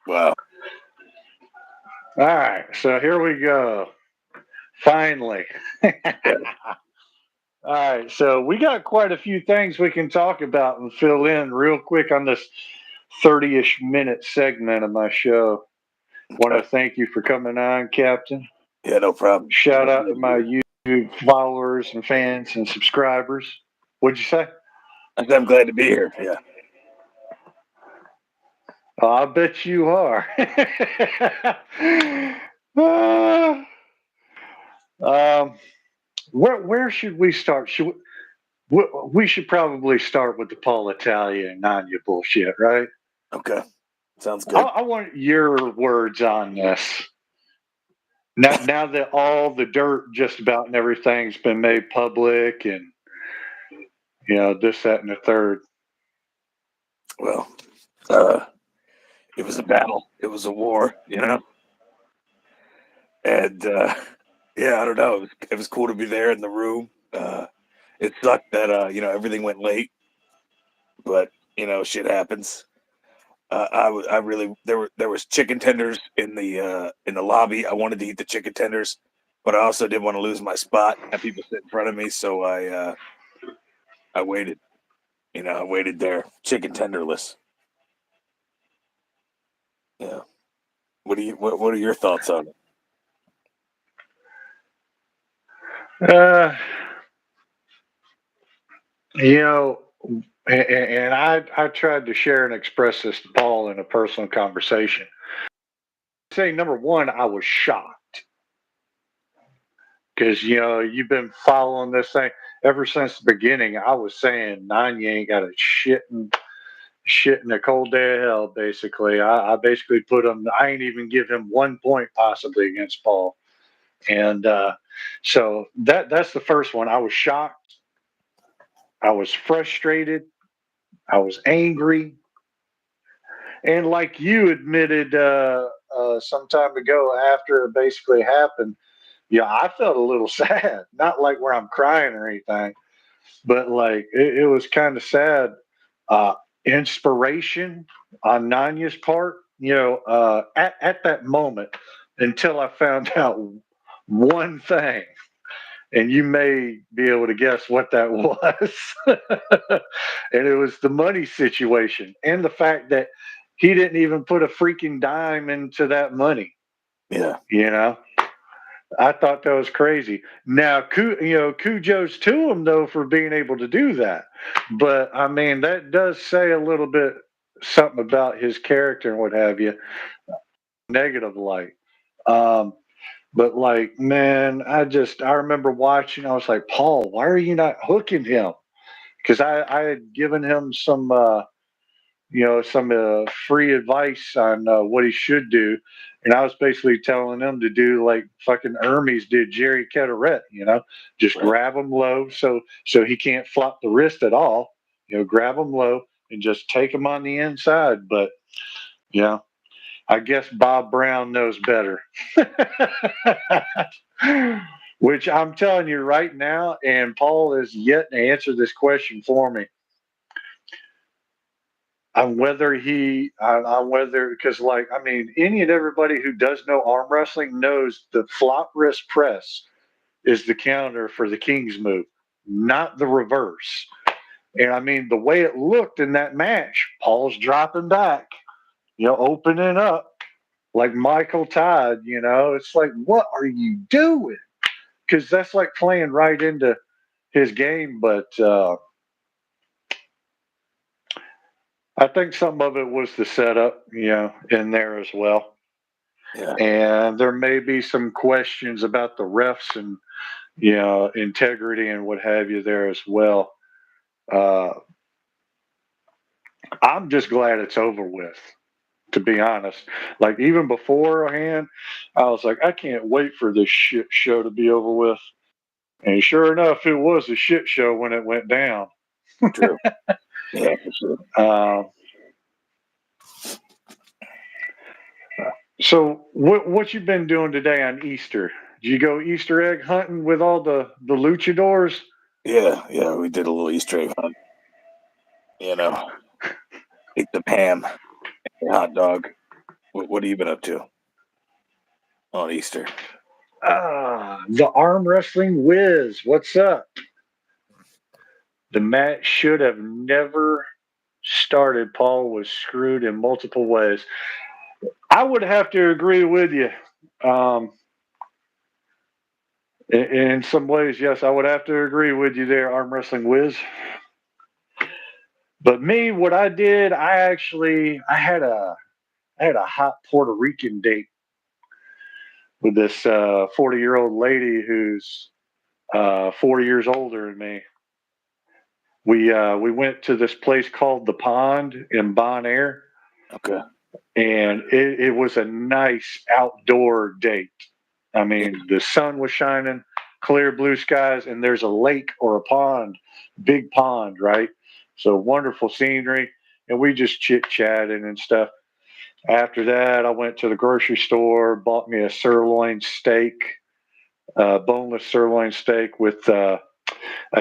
Wow. All right, so here we go. Finally. All right, so we got quite a few things we can talk about and fill in real quick on this 30-ish minute segment of my show. Want to thank you for coming on, Captain. Yeah, no problem. Shout out to my YouTube followers and fans and subscribers. What'd you say? I'm glad to be here. Yeah. I bet you are. Uh, um, where should we start? We should probably start with the Paul Italia and Nanya bullshit, right? Okay. Sounds I, good. I want your words on this. Now that all the dirt, just about and everything's been made public, and this, that, and the third. Well, it was a battle. It was a war, And yeah, I don't know. It was cool to be there in the room. It sucked that everything went late, but shit happens. I really there was chicken tenders in the lobby. I wanted to eat the chicken tenders, but I also didn't want to lose my spot. Have people sit in front of me, so I waited. I waited there, chicken tenderless. Yeah. What are your thoughts on it? Uh, you know, and I tried to share and express this to Paul in a personal conversation. Say number one, I was shocked because you've been following this thing ever since the beginning. I was saying Nanya ain't got a shit in a cold day of hell. Basically, I basically put him. I ain't even give him 1 point possibly against Paul, and so that's the first one. I was shocked. I was frustrated. I was angry. And like you admitted some time ago after it basically happened, yeah, I felt a little sad. Not like where I'm crying or anything, but like it was kind of sad. Uh, Inspiration on Nanya's part, at that moment until I found out one thing. And you may be able to guess what that was. And it was the money situation and the fact that he didn't even put a freaking dime into that money. Yeah. I thought that was crazy. Now, kudos to him though for being able to do that. But I mean, that does say a little bit something about his character and what have you, negative light. Um, but like, man, I remember watching. I was like, Paul, why are you not hooking him? Because I had given him some free advice on what he should do, and I was basically telling him to do like fucking Hermes did Jerry Ketterette, just Right. grab him low so he can't flop the wrist at all, grab him low and just take him on the inside. But yeah, I guess Bob Brown knows better. Which I'm telling you right now, and Paul is yet to answer this question for me on whether, because like I mean any and everybody who does know arm wrestling knows the flop wrist press is the counter for the King's move, not the reverse. And I mean the way it looked in that match, Paul's dropping back, opening up like Michael Todd, it's like, what are you doing? Because that's like playing right into his game. But I think some of it was the setup, in there as well. Yeah. And there may be some questions about the refs and integrity and what have you there as well. Uh, I'm just glad it's over with. To be honest, like even beforehand, I was like, I can't wait for this shit show to be over with. And sure enough, it was a shit show when it went down. True. Yeah, for sure. So what you been doing today on Easter? Did you go Easter egg hunting with all the luchadors? Yeah. We did a little Easter egg hunt. Ate the ham, and hot dog. What have you been up to on Easter? The arm wrestling whiz. What's up? The match should have never started. Paul was screwed in multiple ways. I would have to agree with you. In some ways, yes, I would have to agree with you there, arm wrestling whiz. But me, what I did, I had a hot Puerto Rican date with this 40-year-old lady who's 4 years older than me. We went to this place called the Pond in Bon Air. Okay. And it was a nice outdoor date. I mean, the sun was shining, clear blue skies, and there's a lake or a pond, big pond, right? So wonderful scenery. And we just chit chatted and stuff. After that, I went to the grocery store, bought me a sirloin steak, boneless sirloin steak with a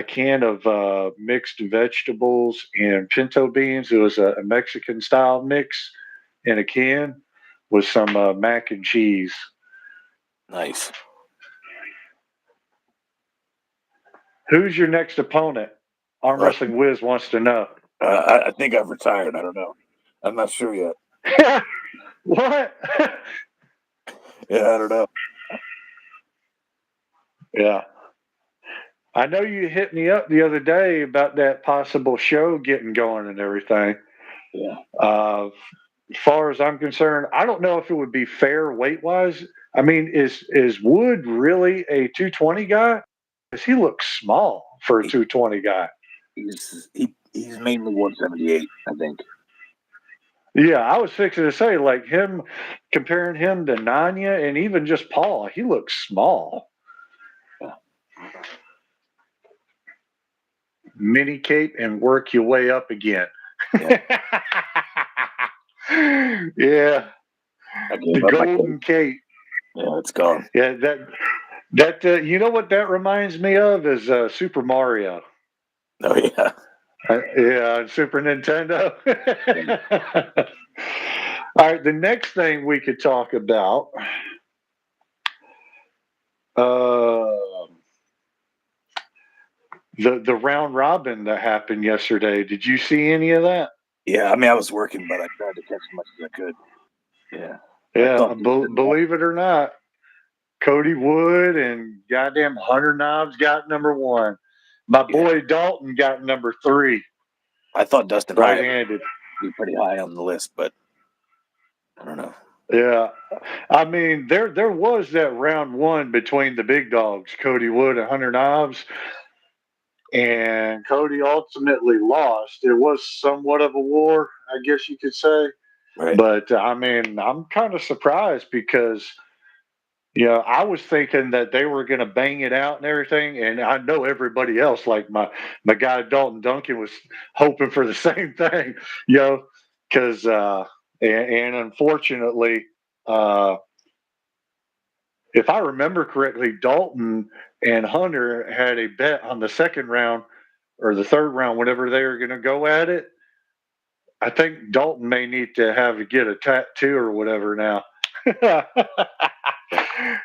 can of mixed vegetables and pinto beans. It was a Mexican style mix in a can with some mac and cheese. Nice. Who's your next opponent? Arm Wrestling Wiz wants to know. I think I've retired. I don't know. I'm not sure yet. What? Yeah, I don't know. Yeah. I know you hit me up the other day about that possible show getting going and everything. Yeah. As far as I'm concerned, I don't know if it would be fair weight wise. I mean, is Wood really a 220 guy? Because he looks small for a 220 guy. He's mainly 178, I think. Yeah, I was fixing to say, like him, comparing him to Nanya and even just Paul, he looks small. Yeah. Mini cape and work your way up again. Yeah. Yeah. The golden cape. Yeah, it's gone. Yeah, that you know what that reminds me of is Super Mario. Oh yeah. Yeah, Super Nintendo. All right, the next thing we could talk about. The round robin that happened yesterday. Did you see any of that? Yeah, I mean, I was working, but I tried to catch as much as I could. Yeah. Yeah, believe it or not, Cody Wood and goddamn Hunter Knobs got number one. My boy Dalton got number 3. I thought Dustin right-handed would be pretty high on the list, but I don't know. Yeah, I mean there was that round one between the big dogs, Cody Wood and Hunter Knobs, and Cody ultimately lost. It was somewhat of a war, I guess you could say. Right. But I mean, I'm kind of surprised because I was thinking that they were going to bang it out and everything, and I know everybody else, like my guy Dalton Duncan, was hoping for the same thing, because and unfortunately, if I remember correctly, Dalton and Hunter had a bet on the second round or the third round, whenever they were going to go at it. I think Dalton may need to get a tattoo or whatever now.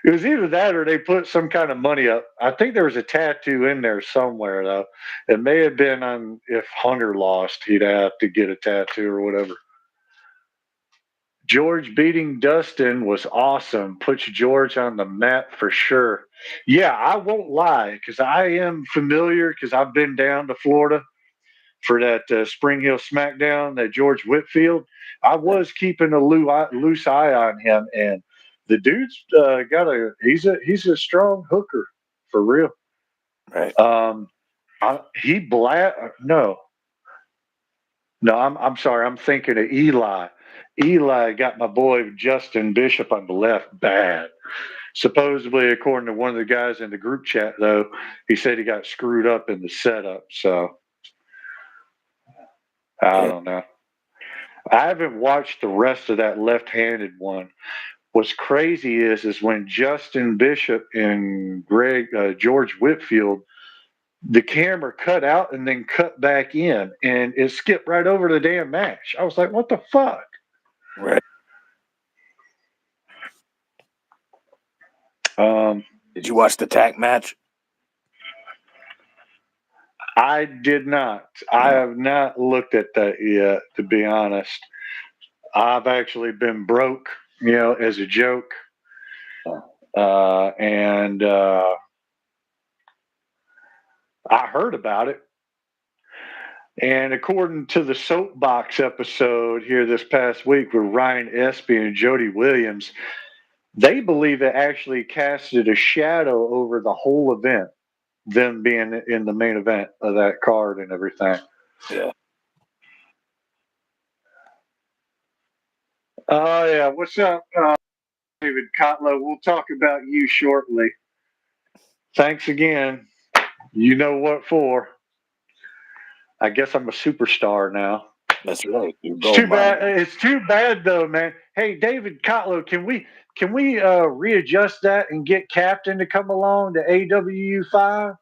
It was either that or they put some kind of money up. I think there was a tattoo in there somewhere, though. It may have been on if Hunter lost, he'd have to get a tattoo or whatever. George beating Dustin was awesome. Puts George on the map for sure. Yeah, I won't lie because I am familiar because I've been down to Florida for that Spring Hill SmackDown, that George Whitfield. I was keeping a loose eye on him, and the dude's he's a strong hooker for real. Right. No, I'm sorry. I'm thinking of Eli. Eli got my boy Justin Bishop on the left bad. Supposedly, according to one of the guys in the group chat, though, he said he got screwed up in the setup. So I don't know. I haven't watched the rest of that left-handed one. What's crazy is when Justin Bishop and George Whitfield, the camera cut out and then cut back in, and it skipped right over the damn match. I was like, what the fuck? Right. Did you watch the tag match? I did not. I have not looked at that yet, to be honest. I've actually been broke, as a joke. And I heard about it. And according to the soapbox episode here this past week with Ryan Espy and Jody Williams, they believe it actually casted a shadow over the whole event, them being in the main event of that card and everything. Yeah. Oh, yeah. What's up, David Kotlow? We'll talk about you shortly. Thanks again. You know what for. I guess I'm a superstar now. That's right. It's too bad. It's too bad though, man. Hey, David Kotlow, can we readjust that and get Captain to come along to AWU5?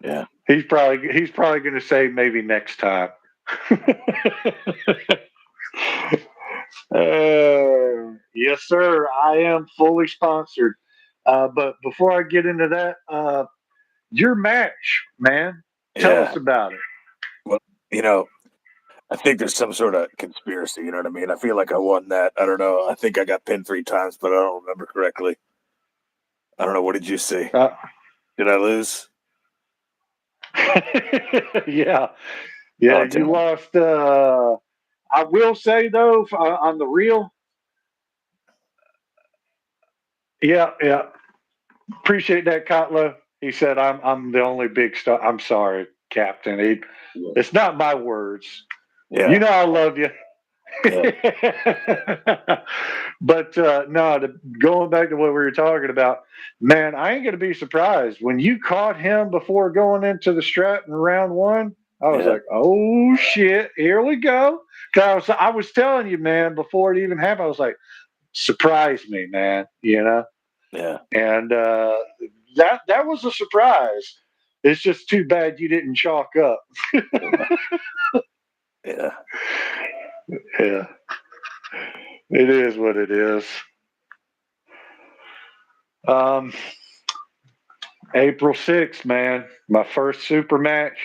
Yeah. He's probably going to say maybe next time. Yes, sir. I am fully sponsored. But before I get into that, your match, man, tell us about it. Well, I think there's some sort of conspiracy. You know what I mean? I feel like I won that. I don't know. I think I got pinned 3 times, but I don't remember correctly. I don't know. What did you see? Did I lose? Yeah. You lost. I will say though, on the real. Yeah. Appreciate that, Kotla. He said, "I'm the only big star." I'm sorry, Captain. It's not my words. Yeah. You know I love you. Yeah. But no, going back to what we were talking about, man, I ain't gonna be surprised when you caught him before going into the strap in round 1. I was like, oh shit, here we go. Cause I was telling you, man, before it even happened, I was like, surprise me, man. Yeah. And that was a surprise. It's just too bad you didn't chalk up. Yeah. Yeah. It is what it is. April 6th, man. My first super match.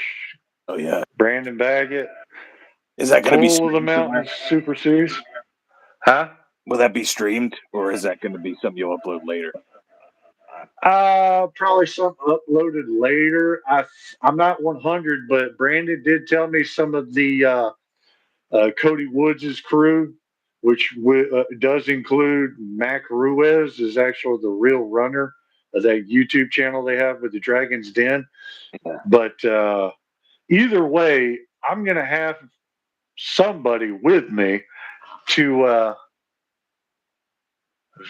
Oh yeah. Brandon Baggett. Is that going to be Full of the Mountains Super Series? Huh? Will that be streamed, or is that going to be something you'll upload later? Probably something uploaded later. I'm not 100, but Brandon did tell me some of the Cody Woods' crew, which does include Mac Ruiz, is actually the real runner of that YouTube channel they have with the Dragon's Den. Yeah. But either way, I'm going to have somebody with me to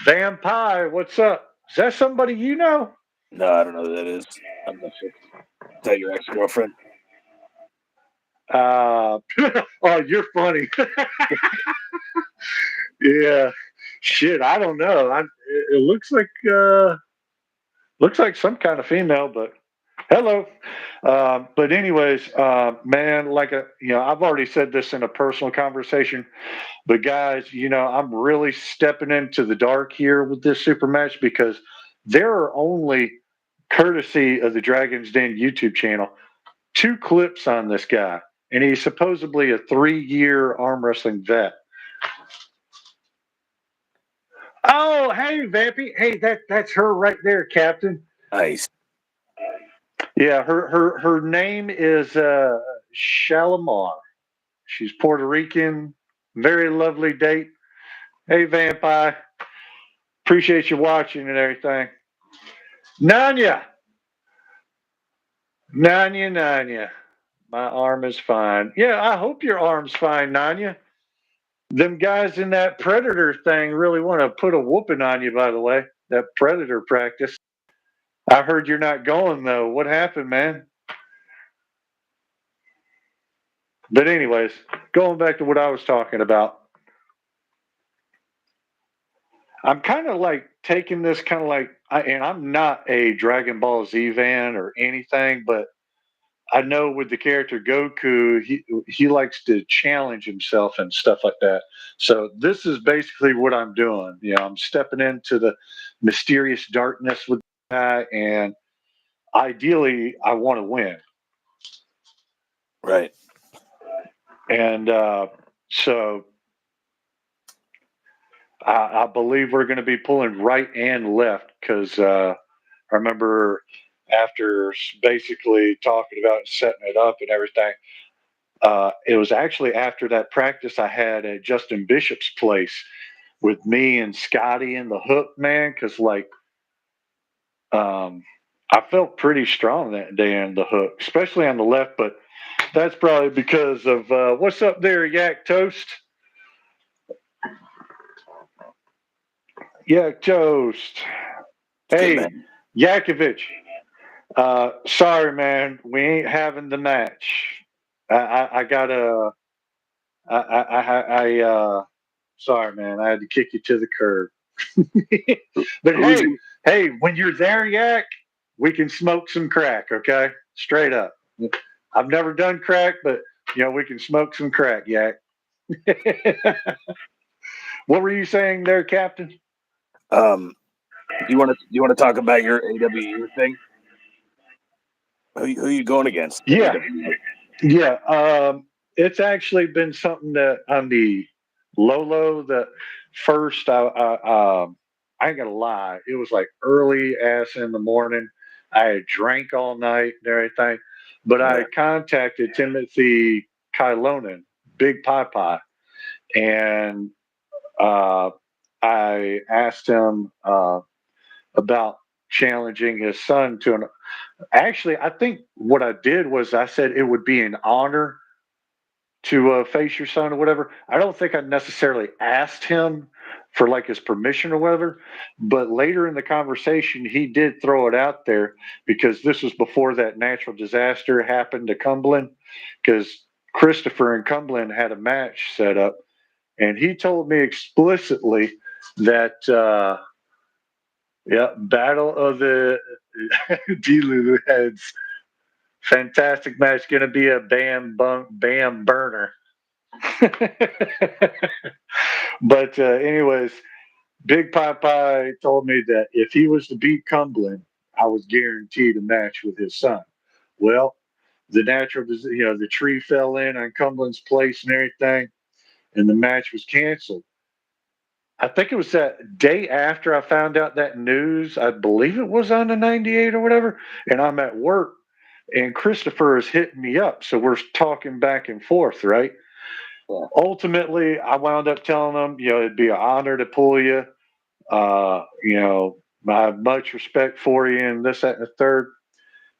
Vampire. What's up? Is that somebody you know? No, I don't know who that is. I'm not sure. Is that your ex-girlfriend? Oh, you're funny. Yeah. Shit, I don't know. It looks like some kind of female, but hello. But anyways, man, I've already said this in a personal conversation, but guys, I'm really stepping into the dark here with this super match because there are only, courtesy of the Dragon's Den YouTube channel, 2 clips on this guy, and he's supposedly a 3-year arm wrestling vet. Oh, hey, Vampy. Hey, that's her right there, Captain. Nice. Yeah, her name is Shalimar. She's Puerto Rican. Very lovely date. Hey, Vampire. Appreciate you watching and everything. Nanya. My arm is fine. Yeah, I hope your arm's fine, Nanya. Them guys in that Predator thing really want to put a whooping on you, by the way. That Predator practice. I heard you're not going, though. What happened, man? But anyways, going back to what I was talking about. I'm kind of like taking this and I'm not a Dragon Ball Z fan or anything, but I know with the character Goku, he likes to challenge himself and stuff like that. So this is basically what I'm doing. You know, I'm stepping into the mysterious darkness with that, and ideally, I want to win. Right. And so I believe we're going to be pulling right and left because I remember after basically talking about setting it up and everything. It was actually after that practice I had at Justin Bishop's place with me and Scotty and the hook, man, because like I felt pretty strong that day in the hook, especially on the left, but that's probably because of what's up there, Yak Toast? Yak Toast. Good Hey, man. Yakovich. Sorry, man, we ain't having the match. I gotta. Sorry, man, I had to kick you to the curb. But Who's hey, in? hey, when you're there, Yak, we can smoke some crack, okay? Straight up. I've never done crack, but we can smoke some crack, Yak. What were you saying there, Captain? Do you want to talk about your AWU thing? Who you going against in Yeah, AWU? yeah. It's actually been something that on the low that first I ain't gonna lie, it was like early ass in the morning. I had drank all night and everything, but I Yeah. contacted Timothy Kylonen, Big Pie Pie, and uh, I asked him about challenging his son to an. Actually, I think what I did was I said it would be an honor to face your son or whatever. I don't think I necessarily asked him for like his permission or whatever, but later in the conversation, he did throw it out there because this was before that natural disaster happened to Cumberland. Because Christopher and Cumberland had a match set up, and he told me explicitly that, yeah, Battle of the D-Lulu Heads. Fantastic match. Going to be a bam burner. But anyways, Big Pie Pie told me that if he was to beat Cumberland, I was guaranteed a match with his son. Well, the tree fell in on Cumberland's place and everything, and the match was canceled. I think it was that day after I found out that news. I believe it was on the 98 or whatever, and I'm at work, and Christopher is hitting me up, so we're talking back and forth, right? Yeah. Ultimately, I wound up telling him, it'd be an honor to pull you. I have much respect for you and this, that, and the third.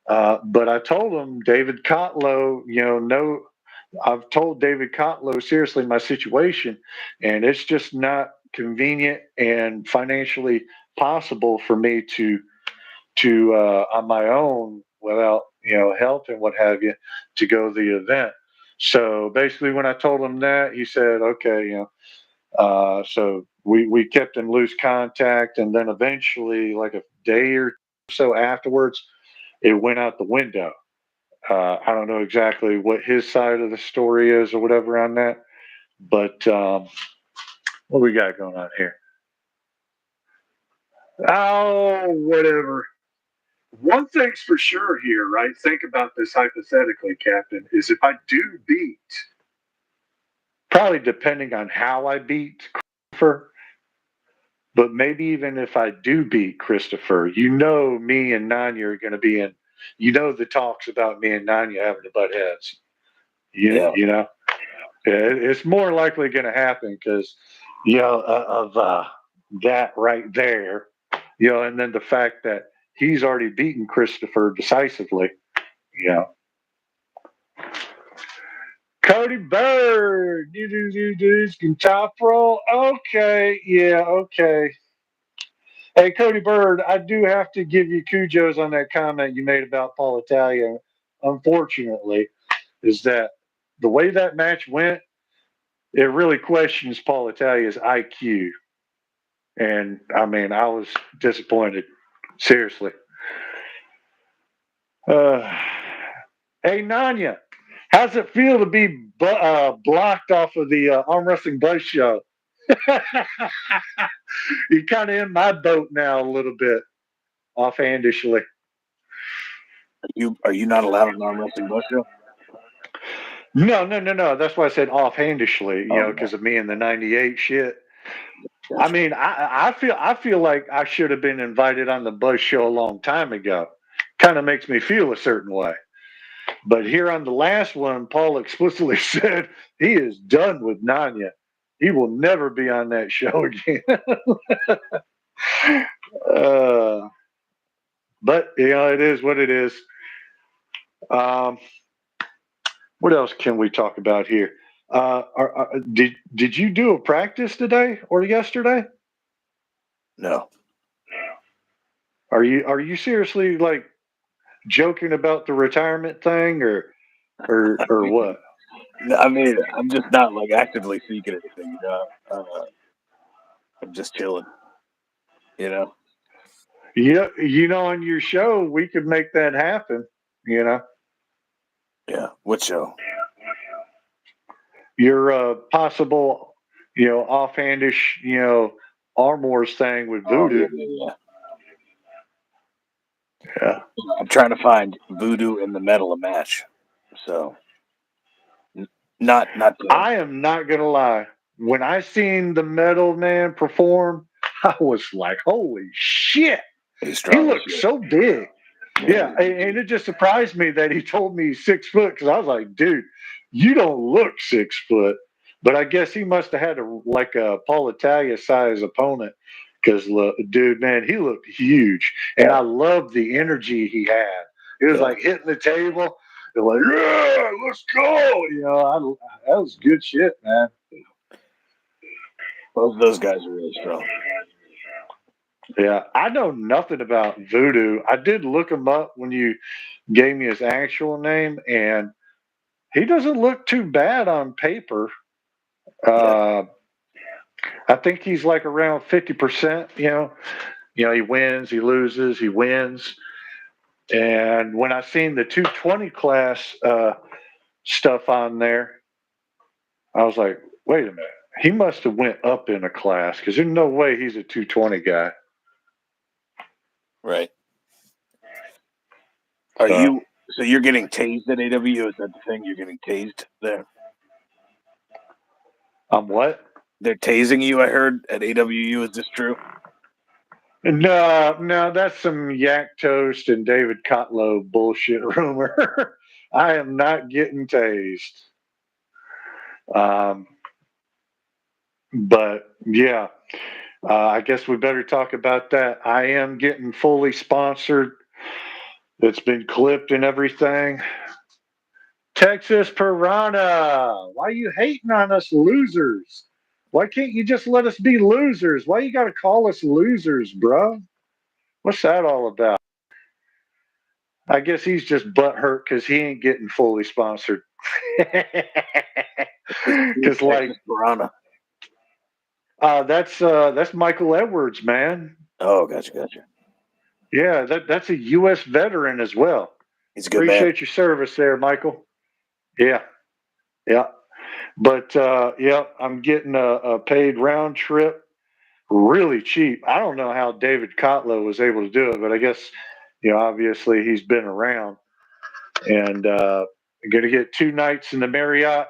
But I told him, David Kotlow, no, I've told David Kotlow seriously my situation, and it's just not convenient and financially possible for me to on my own without help and what have you to go to the event. So basically, when I told him that, he said, "Okay, so we kept in loose contact, and then eventually, like a day or so afterwards, it went out the window. I don't know exactly what his side of the story is or whatever on that, but what we got going on here? Oh, whatever. One thing's for sure here, right? Think about this hypothetically, Captain, is if I do beat, probably depending on how I beat Christopher, but maybe even if I do beat Christopher, me and Nanya are going to be in, the talks about me and Nanya having to butt heads. Yeah. It's more likely going to happen because, of that right there, and then the fact that he's already beaten Christopher decisively, you know. Cody Bird, can top roll. Okay, yeah, okay. Hey, Cody Bird, I do have to give you kudos on that comment you made about Paul Italia. Unfortunately, is that the way that match went, it really questions Paul Italia's IQ. And I mean, I was disappointed. Seriously. Uh, Hey, Nanya, how's it feel to be blocked off of the Arm Wrestling Buzz Show? You're kind of in my boat now a little bit, offhandishly. Are you not allowed on Arm Wrestling Bus Show? No. That's why I said offhandishly, Oh, because of me and the '98 shit. I gotcha. mean, I feel like I should have been invited on the Buzz Show a long time ago. Kind of makes me feel a certain way. But here on the last one, Paul explicitly said he is done with Nanya. He will never be on that show again. uh, but it is what it is. Um, what else can we talk about here? Did you do a practice today or yesterday? No. Are you seriously like joking about the retirement thing or what? No, I mean, I'm just not like actively seeking anything. I'm just chilling. You know. Yeah, on your show we could make that happen. You know, Yeah. What show? your possible, offhandish, Arm Wars thing with Oh yeah, Voodoo. yeah, Yeah, yeah. I'm trying to find Voodoo and the Metal a match. So not today. I am not gonna lie. When I seen the Metal Man perform, I was like, "Holy shit!" He's He strong as looked shit. so big. Yeah. Yeah, and it just surprised me that he told me he's 6 foot because I was like, dude, you don't look 6 foot. But I guess he must have had a Paul Italia size opponent because, dude, man, he looked huge. And Yeah. I loved the energy he had. He was Yeah. like hitting the table. They're like, yeah, let's go. That was good shit, man. Both of those guys are really strong. Yeah, I know nothing about Voodoo. I did look him up when you gave me his actual name, and he doesn't look too bad on paper. Yeah. Uh, I think he's like around 50%. He wins, he loses, he wins. And when I seen the 220 class stuff on there, I was like, wait a minute, he must have went up in a class because there's no way he's a 220 guy. Right. Are So you? So you're getting tased at AW? Is that the thing? You're getting tased there? I'm what? They're tasing you. I heard at AWU. Is this true? No, that's some Yak Toast and David Kotlow bullshit rumor. I am not getting tased. Um, but yeah, I guess we better talk about that. I am getting fully sponsored. It's been clipped and everything. Texas Piranha, why are you hating on us losers? Why can't you just let us be losers? Why you got to call us losers, bro? What's that all about? I guess he's just butthurt because he ain't getting fully sponsored. Who's Because Texas Piranha? that's Michael Edwards, man. Oh, gotcha. Yeah, that's a U.S. veteran as well. He's a good man. Appreciate your service there, Michael. Yeah, yeah. But yeah, I'm getting a paid round trip, really cheap. I don't know how David Kotlow was able to do it, but I guess obviously he's been around. And I'm going to get 2 nights in the Marriott.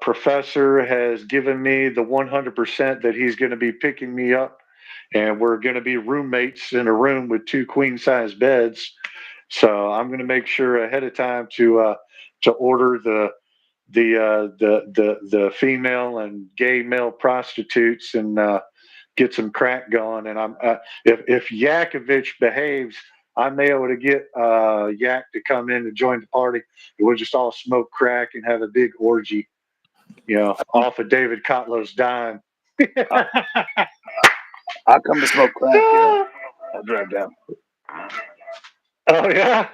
Professor has given me the 100% that he's going to be picking me up, and we're going to be roommates in a room with 2 queen-size beds. So I'm going to make sure ahead of time to order the female and gay male prostitutes and get some crack going. And if Yakovich behaves, I may be able to get Yak to come in and join the party. And we'll just all smoke crack and have a big orgy, off of David Kotlow's dime. I'll come to smoke crack. I'll drive down. Oh yeah,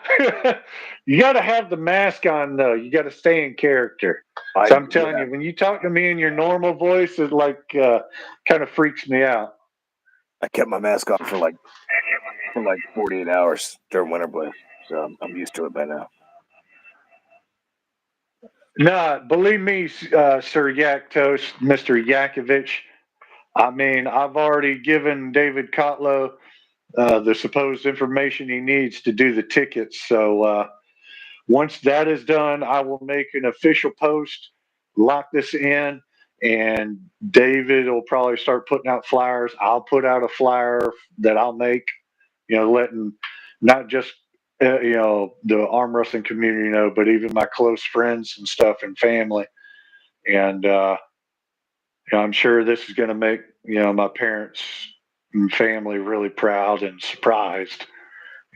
you got to have the mask on though. You got to stay in character. So I'm telling you, when you talk to me in your normal voice, it like kind of freaks me out. I kept my mask on for like 48 hours during winter blast, so I'm used to it by now. No, believe me, Sir Yak Toast, Mr. Yakovich. I mean, I've already given David Kotlow the supposed information he needs to do the tickets. So once that is done, I will make an official post, lock this in, and David will probably start putting out flyers. I'll put out a flyer that I'll make, letting not just the arm wrestling community know, but even my close friends and stuff and family. And I'm sure this is going to make my parents and family really proud and surprised.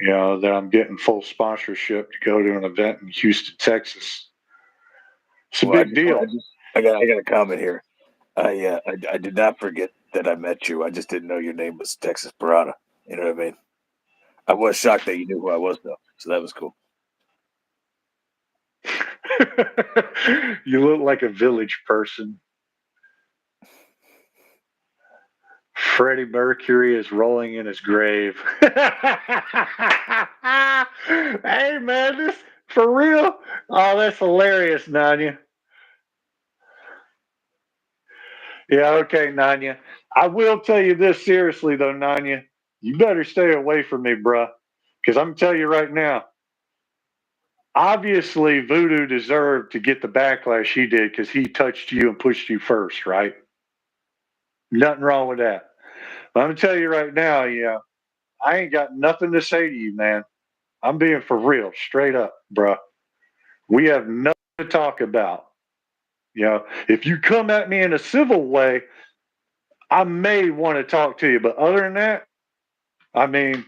That I'm getting full sponsorship to go to an event in Houston, Texas. It's a Well, big deal. I got a comment here. I did not forget that I met you. I just didn't know your name was Texas Parada. You know what I mean? I was shocked that you knew who I was, though. So that was cool. You look like a village person. Freddie Mercury is rolling in his grave. Hey man, this for real? Oh, that's hilarious, Nanya. Yeah, okay, Nanya. I will tell you this seriously though, Nanya. You better stay away from me, bruh. Because I'm gonna tell you right now, obviously Voodoo deserved to get the backlash he did because he touched you and pushed you first, right? Nothing wrong with that. But I'm gonna tell you right now, I ain't got nothing to say to you, man. I'm being for real, straight up, bruh. We have nothing to talk about. If you come at me in a civil way, I may want to talk to you. But other than that, I mean,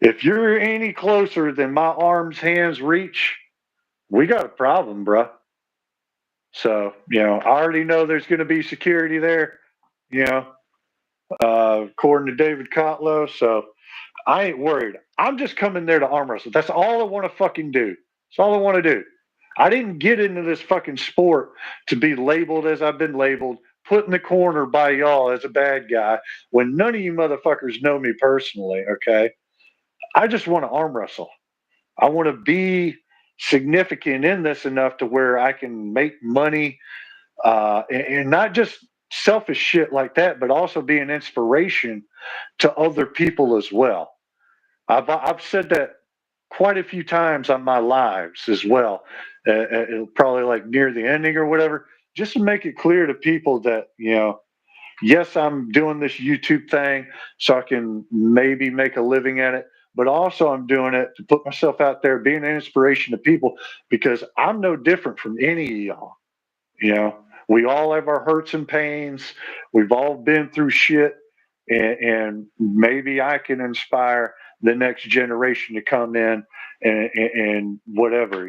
if you're any closer than my arms, hands reach, we got a problem, bruh. So, I already know there's going to be security there, according to David Kotlow. So I ain't worried. I'm just coming there to arm wrestle. That's all I want to fucking do. That's all I want to do. I didn't get into this fucking sport to be labeled as I've been labeled, put in the corner by y'all as a bad guy when none of you motherfuckers know me personally, okay? I just want to arm wrestle. I want to be significant in this enough to where I can make money and not just selfish shit like that, but also be an inspiration to other people as well. I've said that quite a few times on my lives as well, probably like near the ending or whatever, just to make it clear to people that, yes, I'm doing this YouTube thing so I can maybe make a living at it, but also I'm doing it to put myself out there, being an inspiration to people because I'm no different from any of y'all. We all have our hurts and pains. We've all been through shit, and maybe I can inspire the next generation to come in and whatever,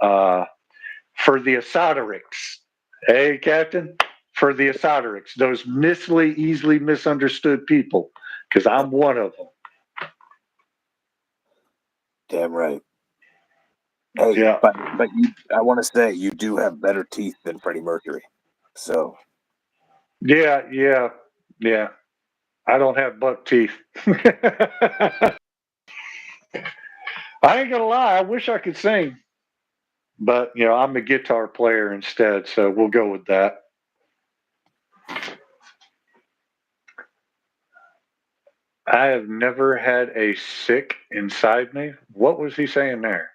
for the esoterics. Hey, Captain, for the esoterics, those easily misunderstood people, because I'm one of them. Damn right. Hey, Yeah. but I want to say you do have better teeth than Freddie Mercury. So Yeah. I don't have buck teeth. I ain't gonna lie. I wish I could sing, but I'm a guitar player instead, so we'll go with that. I have never had a sick inside me. What was he saying there?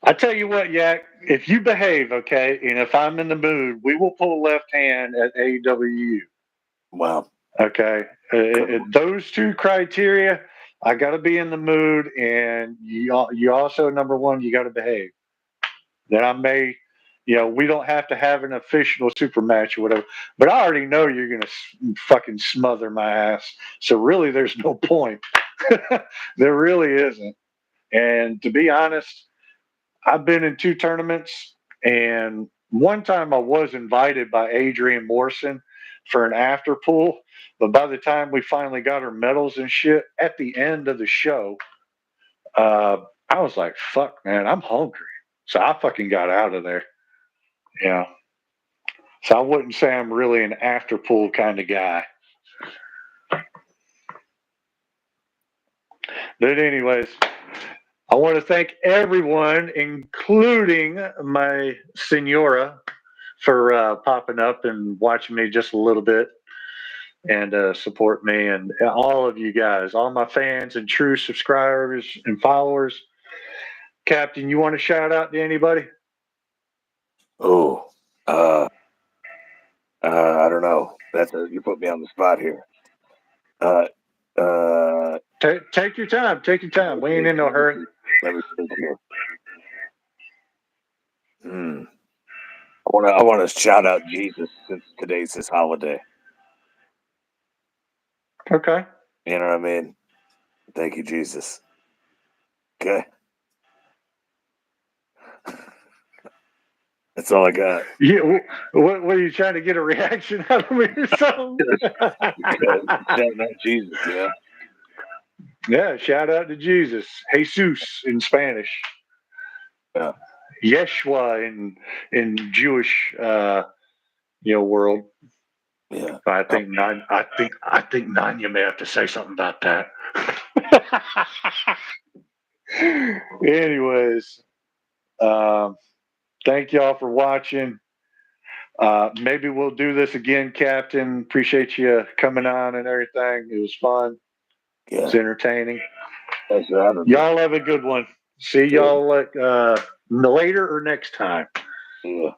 I tell you what, Yak, if you behave, okay, and if I'm in the mood, we will pull left hand at AEW. wow. Okay. Those two criteria, I got to be in the mood, and you also, number one, you got to behave. Then I may, we don't have to have an official super match or whatever, but I already know you're going to fucking smother my ass. So really, there's no point. There really isn't. And to be honest, I've been in two tournaments, and one time I was invited by Adrian Morrison for an after pool. But by the time we finally got our medals and shit, at the end of the show, I was like, fuck, man, I'm hungry. So I fucking got out of there. Yeah. So I wouldn't say I'm really an after pool kind of guy. But anyways, I want to thank everyone, including my senora, for popping up and watching me just a little bit and support me, and all of you guys, all my fans and true subscribers and followers. Captain, you want to shout out to anybody? Oh, I don't know. You put me on the spot here. Take your time. Take your time. We ain't in no hurry. Let me think here. I want to shout out Jesus since today's his holiday. Okay. You know what I mean? Thank you, Jesus. Okay. That's all I got. Yeah. What are you trying to get a reaction out of me or something? Shouting out Jesus, you know? Yeah. Shout out to Jesus, Jesus in Spanish. Yeah. Yeshua in Jewish world. Yeah. I think Nanya may have to say something about that. Anyways, thank y'all for watching. Maybe we'll do this again, Captain. Appreciate you coming on and everything. It was fun. Yeah. It's entertaining. Thanks for having me. Y'all have a good one. See y'all later or next time. Yeah.